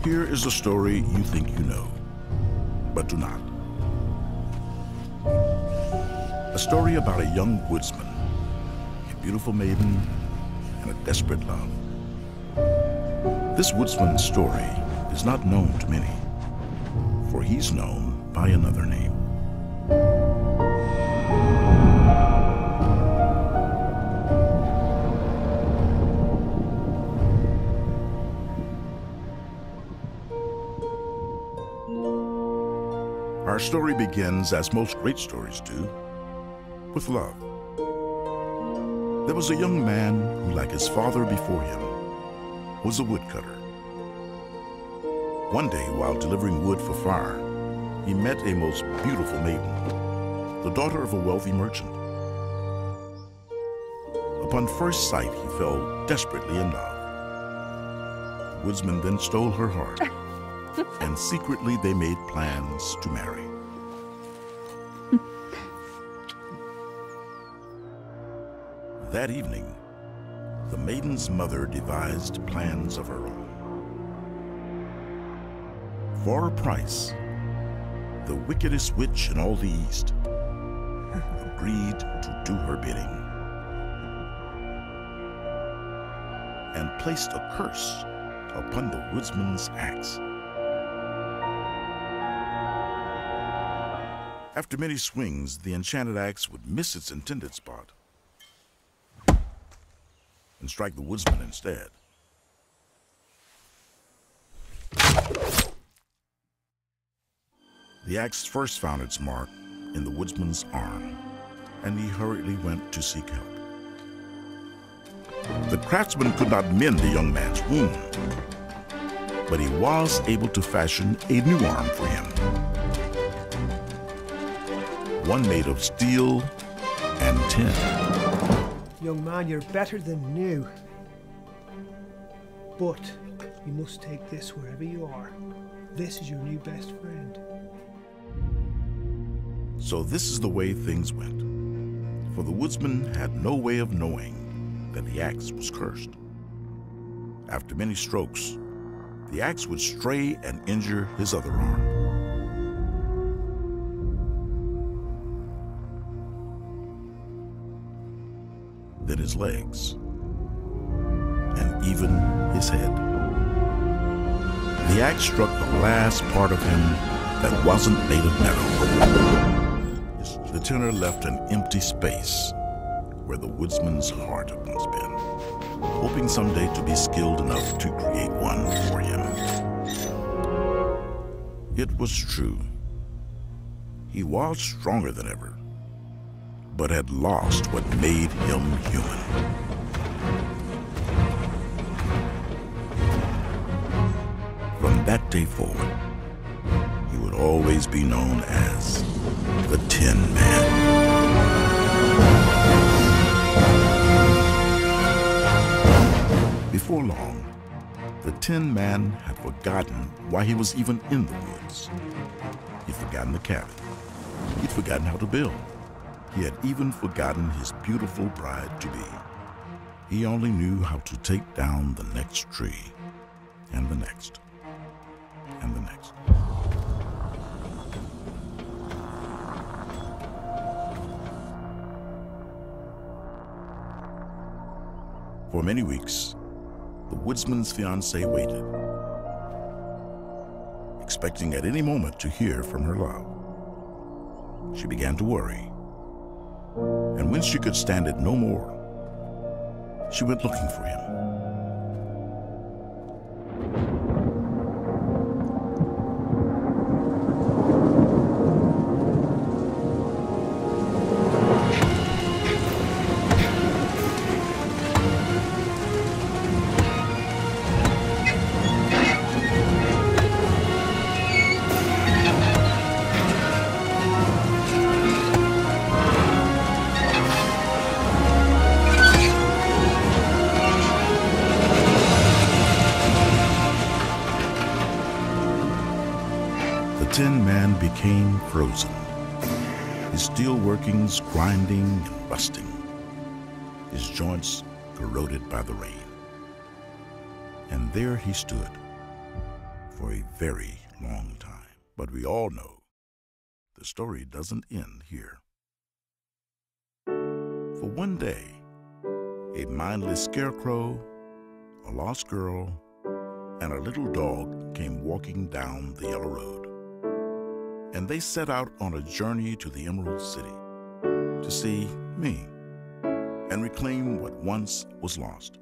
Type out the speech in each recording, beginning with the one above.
Here is a story you think you know, but do not. A story about a young woodsman, a beautiful maiden, and a desperate love. This woodsman's story is not known to many, for he's known by another name. Our story begins, as most great stories do, with love. There was a young man who, like his father before him, was a woodcutter. One day, while delivering wood for fire, he met a most beautiful maiden, the daughter of a wealthy merchant. Upon first sight, he fell desperately in love. The woodsman then stole her heart, and secretly they made plans to marry. That evening, the maiden's mother devised plans of her own. For a price, the wickedest witch in all the East agreed to do her bidding and placed a curse upon the woodsman's axe. After many swings, the enchanted axe would miss its intended spot and strike the woodsman instead. The axe first found its mark in the woodsman's arm, and he hurriedly went to seek help. The craftsman could not mend the young man's wound, but he was able to fashion a new arm for him, one made of steel and tin. Young man, you're better than new. But you must take this wherever you are. This is your new best friend. So this is the way things went, for the woodsman had no way of knowing that the axe was cursed. After many strokes, the axe would stray and injure his other arm. Then his legs, and even his head. The axe struck the last part of him that wasn't made of metal. The tinner left an empty space where the woodsman's heart had once been, hoping someday to be skilled enough to create one for him. It was true. He was stronger than ever, but had lost what made him human. From that day forward, he would always be known as the Tin Man. Before long, the Tin Man had forgotten why he was even in the woods. He'd forgotten the cabin. He'd forgotten how to build. He had even forgotten his beautiful bride-to-be. He only knew how to take down the next tree, and the next, and the next. For many weeks, the woodsman's fiancée waited, expecting at any moment to hear from her love. She began to worry, and when she could stand it no more, she went looking for him. The Tin Man became frozen, his steel workings grinding and rusting, his joints corroded by the rain. And there he stood, for a very long time. But we all know the story doesn't end here. For one day, a mindless scarecrow, a lost girl, and a little dog came walking down the yellow road. And they set out on a journey to the Emerald City to see me and reclaim what once was lost.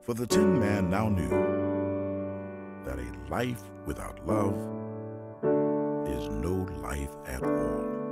For the Tin Man now knew that a life without love is no life at all.